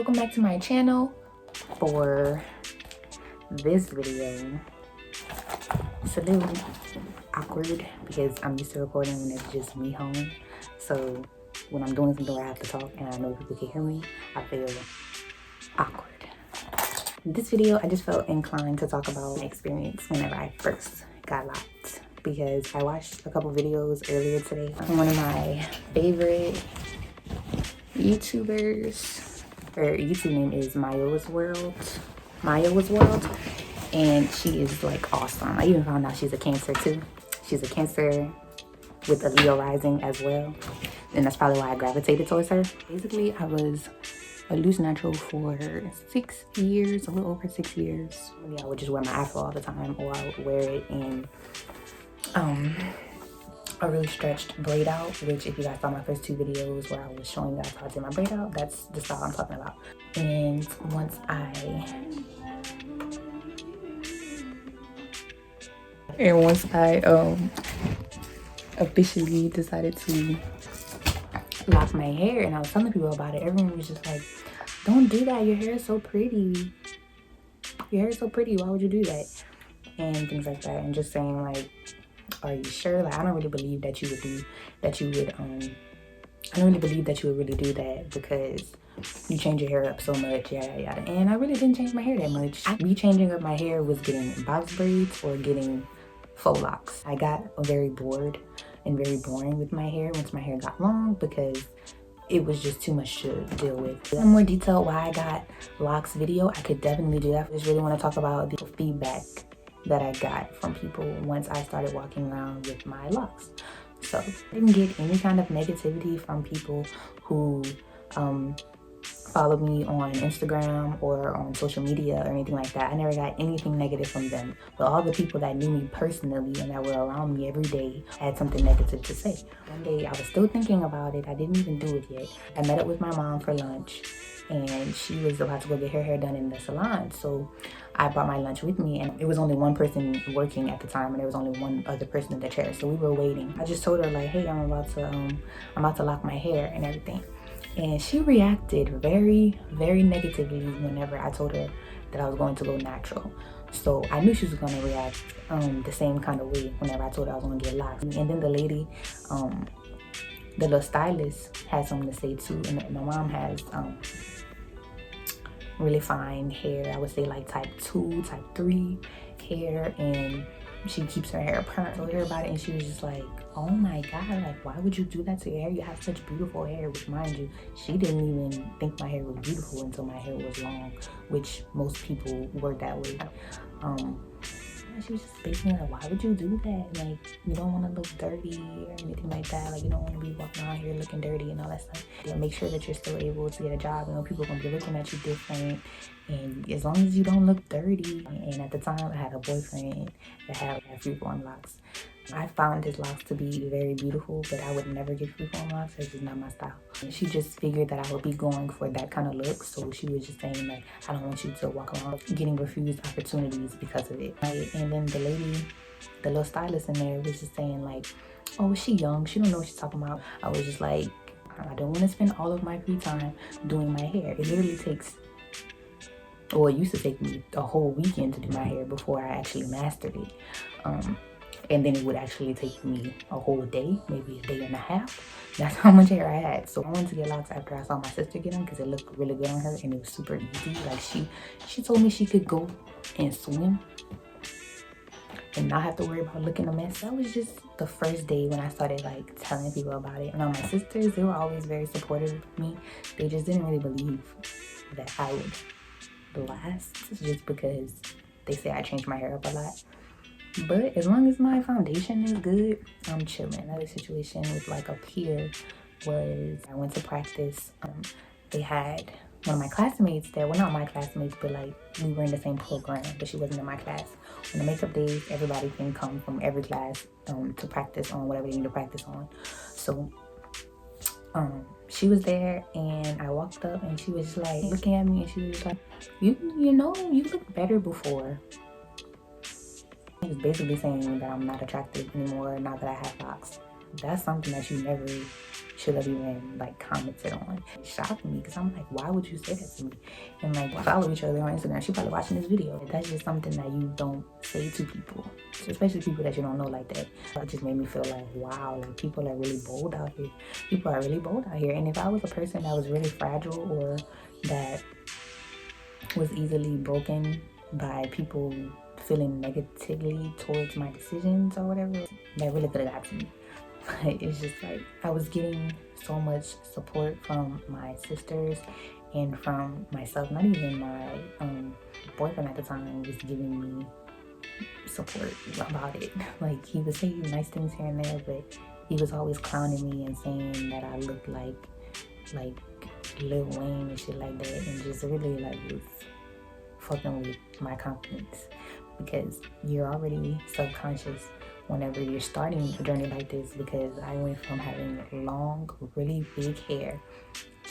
welcome back to my channel. For this video, it's a little awkward because I'm used to recording when it's just me home. So when I'm doing something where I have to talk and I know people can hear me, I feel awkward. This video, I just felt inclined to talk about my experience whenever I first got locked, because I watched a couple videos earlier today. One of my favorite YouTubers, her YouTube name is Mayowas World, and she is like awesome. I even found out she's a Cancer too. She's a Cancer with a Leo rising as well, and that's probably why I gravitated towards her. Basically, I was a loose natural for 6 years, a little over 6 years. I would just wear my afro all the time, or I would wear it in a really stretched braid out, which if you guys saw my first 2 videos where I was showing you guys how to do my braid out, that's the style I'm talking about. And once I officially decided to lock my hair, and I was telling people about it, everyone was just like, don't do that, your hair is so pretty, your hair is so pretty, why would you do that, and things like that. And just saying like, are you sure? Like, I don't really believe that you would do that. I don't really believe that you would really do that, because you change your hair up so much, yada yada. And I really didn't change my hair that much. Me changing up my hair was getting box braids or getting faux locks. I got very bored and very boring with my hair once my hair got long, because it was just too much to deal with. In more detail why I got locks video, I could definitely do that. I just really want to talk about the feedback that I got from people once I started walking around with my locks. So I didn't get any kind of negativity from people who follow me on Instagram or on social media or anything like that. I never got anything negative from them. But all the people that knew me personally and that were around me every day had something negative to say. One day I was still thinking about it. I didn't even do it yet. I met up with my mom for lunch, and she was about to go get her hair done in the salon. So I brought my lunch with me, and it was only one person working at the time, and there was only one other person in the chair. So we were waiting. I just told her like, hey, I'm about to lock my hair and everything. And she reacted very, very negatively whenever I told her that I was going to go natural. So I knew she was going to react the same kind of way whenever I told her I was going to get locks. And then the lady, the little stylist, had something to say too. And my mom has really fine hair. I would say like type 2, type 3 hair, and she keeps her hair permed. I told her about it, and she was just like, oh my god, like, why would you do that to your hair? You have such beautiful hair. Which, mind you, she didn't even think my hair was beautiful until my hair was long, which most people were that way. She was just basically like, why would you do that? Like, you don't want to look dirty or anything like that. Like, you don't want to be walking around here looking dirty and all that stuff. Yeah, make sure that you're still able to get a job. You know, people are going to be looking at you different, and as long as you don't look dirty. And at the time, I had a boyfriend that had freeform locks. I found his locks to be very beautiful, but I would never get freeform locks. That's just not my style. And she just figured that I would be going for that kind of look, so she was just saying like, I don't want you to walk around getting refused opportunities because of it, right? And then the lady, the little stylist in there, was just saying like, oh, is she young? She don't know what she's talking about. I was just like, I don't want to spend all of my free time doing my hair. It literally takes, or it used to take me a whole weekend to do my hair before I actually mastered it. And then it would actually take me a whole day, maybe a day and a half. That's how much hair I had. So I wanted to get locks after I saw my sister get them, because it looked really good on her and it was super easy. Like, she told me she could go and swim and not have to worry about looking a mess. That was just the first day when I started like telling people about it. And my sisters, they were always very supportive of me. They just didn't really believe that I would last, just because they say I changed my hair up a lot. But as long as my foundation is good, I'm chilling. Another situation with like a peer was, I went to practice. They had one of my classmates there. Well, not my classmates, but like we were in the same program, but she wasn't in my class. On the makeup days, everybody can come from every class to practice on whatever they need to practice on. So she was there, and I walked up, and she was just like looking at me, and she was like, you know, you look better before. He was basically saying that I'm not attractive anymore now that I have locks. that's something that you never should have even like commented on. It shocked me because I'm like, why would you say that to me? And like, we follow each other on Instagram. She probably watching this video. That's just something that you don't say to people, especially people that you don't know like that. It just made me feel like, wow, like people are really bold out here. People are really bold out here. And if I was a person that was really fragile or that was easily broken by people feeling negatively towards my decisions or whatever, that really could have got to me. But it's just like, I was getting so much support from my sisters and from myself. Not even my boyfriend at the time was giving me support about it. Like, he would say nice things here and there, but he was always clowning me and saying that I looked like Lil Wayne and shit like that, and just really like was fucking with my confidence, because you're already subconscious whenever you're starting a journey like this. Because I went from having long, really big hair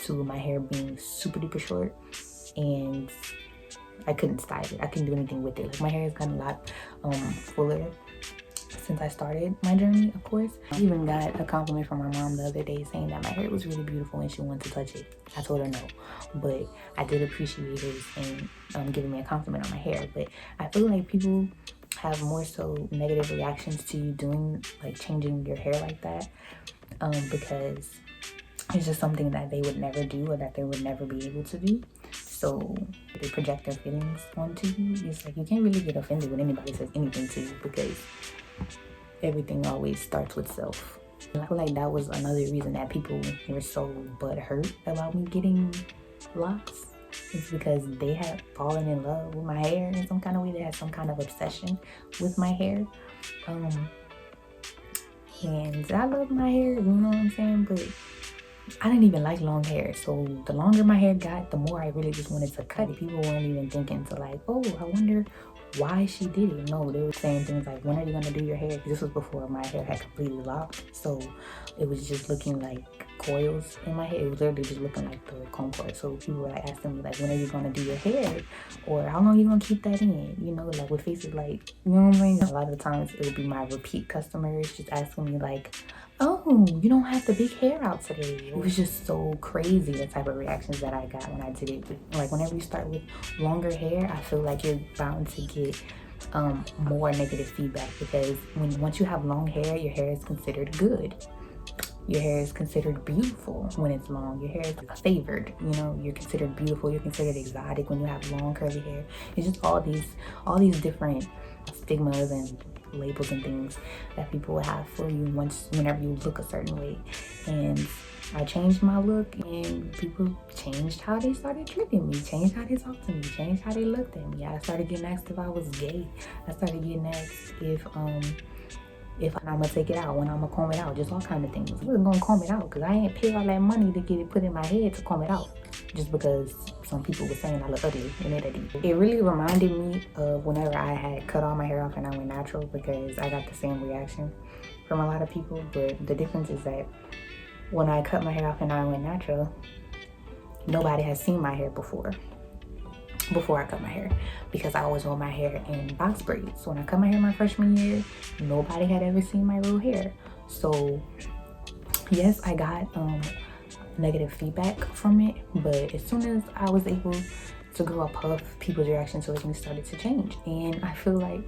to my hair being super duper short, and I couldn't style it. I couldn't do anything with it. Like, my hair has gotten a lot fuller since I started my journey, of course. I even got a compliment from my mom the other day saying that my hair was really beautiful and she wanted to touch it. I told her no, but I did appreciate her saying, giving me a compliment on my hair. But I feel like people have more so negative reactions to you doing, like, changing your hair like that, because it's just something that they would never do or that they would never be able to do. So they project their feelings onto you. It's like, you can't really get offended when anybody says anything to you, because everything always starts with self. And I feel like that was another reason that people were so butthurt about me getting locks. It's because they had fallen in love with my hair in some kind of way. They had some kind of obsession with my hair. And I love my hair, you know what I'm saying? But I didn't even like long hair. So the longer my hair got, the more I really just wanted to cut it. People weren't even thinking to like, oh, I wonder why she did it. No, they were saying things like, when are you gonna do your hair? This was before my hair had completely locked, so it was just looking like coils in my hair. It was literally just looking like the comb cord. So people were like asking me like, when are you gonna do your hair, or how long are you gonna keep that in, you know, like with faces like, you know what I mean? A lot of the times it would be my repeat customers just asking me like, oh, you don't have the big hair out today. It was just so crazy, the type of reactions that I got when I did it. Like, whenever you start with longer hair, I feel like you're bound to get more negative feedback, because once you have long hair, your hair is considered good. Your hair is considered beautiful when it's long. Your hair is favored, you know, you're considered beautiful, you're considered exotic when you have long curly hair. It's just all these different stigmas and labels and things that people will have for you whenever you look a certain way. And I changed my look, and people changed how they started treating me, changed how they talked to me, changed how they looked at me. I started getting asked if I was gay. I started getting asked if I'm gonna take it out, when I'm gonna comb it out, just all kind of things. I wasn't gonna comb it out because I ain't paid all that money to get it put in my head to comb it out, just because some people were saying I look ugly and it really reminded me of whenever I had cut all my hair off and I went natural, because I got the same reaction from a lot of people. But the difference is that when I cut my hair off and I went natural, nobody has seen my hair before I cut my hair, because I always wore my hair in box braids. So when I cut my hair my freshman year, nobody had ever seen my real hair. So yes, I got negative feedback from it, but as soon as I was able to grow a puff, people's reaction to it started to change. And I feel like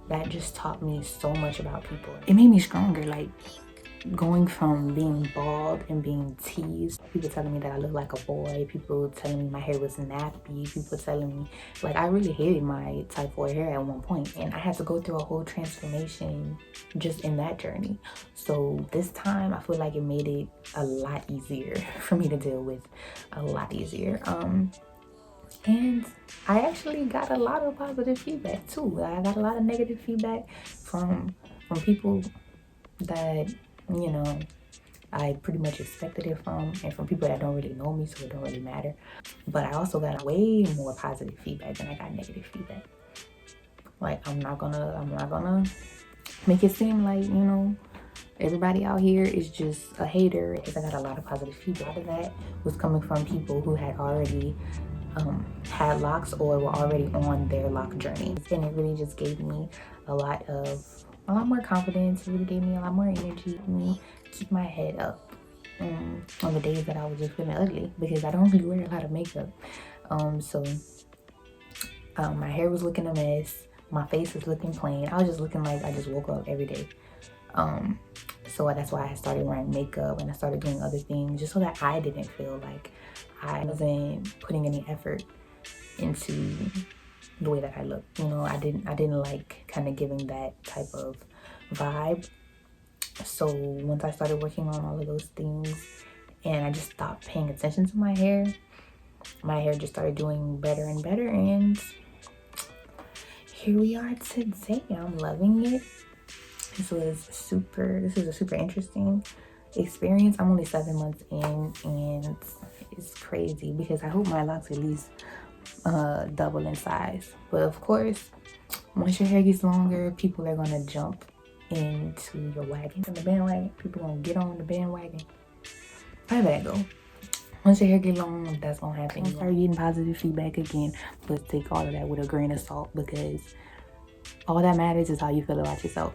that just taught me so much about people. It made me stronger. Like, going from being bald and being teased, people telling me that I look like a boy, people telling me my hair was nappy, people telling me, like, I really hated my type 4 hair at one point, and I had to go through a whole transformation just in that journey. So this time I feel like it made it a lot easier for me to deal with, a lot easier. And I actually got a lot of positive feedback too. I got a lot of negative feedback from people that, you know, I pretty much expected it from, and from people that don't really know me, so it don't really matter. But I also got way more positive feedback than I got negative feedback. Like, I'm not gonna make it seem like, you know, everybody out here is just a hater, because I got a lot of positive feedback. A lot of that was coming from people who had already had locks or were already on their lock journey, and it really just gave me a lot of a lot more confidence. It really gave me a lot more energy, me keep my head up on the days that I was just feeling ugly, because I don't really wear a lot of makeup. My hair was looking a mess, my face was looking plain. I was just looking like I just woke up every day. So that's why I started wearing makeup, and I started doing other things just so that I didn't feel like I wasn't putting any effort into the way that I look. You know, I didn't like kind of giving that type of vibe. So once I started working on all of those things and I just stopped paying attention to my hair just started doing better and better, and here we are today. I'm loving it. This is a super interesting experience. I'm only 7 months in, and it's crazy because I hope my locks at least double in size. But of course, once your hair gets longer, people are gonna jump into your wagon, the bandwagon. People gonna get on the bandwagon. How that go? Once your hair get long, that's gonna happen. You start getting positive feedback again, but take all of that with a grain of salt, because all that matters is how you feel about yourself.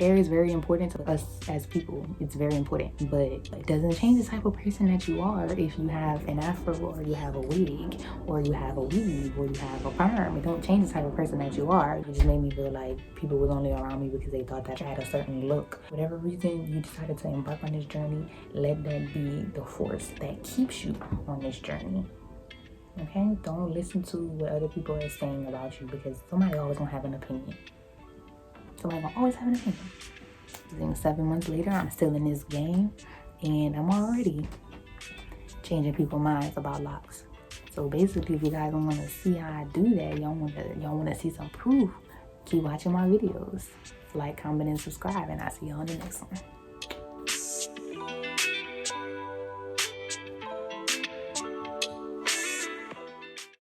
Hair is very important to us as people. It's very important, but it doesn't change the type of person that you are if you have an afro, or you have a wig, or you have a weave, or you have a perm. It don't change the type of person that you are. It just made me feel like people was only around me because they thought that I had a certain look. Whatever reason you decided to embark on this journey, let that be the force that keeps you on this journey. Okay? Don't listen to what other people are saying about you, because somebody always gonna have an opinion. Somebody gonna always have an opinion. Then 7 months later, I'm still in this game, and I'm already changing people's minds about locks. So basically, if you guys don't want to see how I do that, y'all want to see some proof, keep watching my videos. Like, comment, and subscribe, and I'll see you on the next one.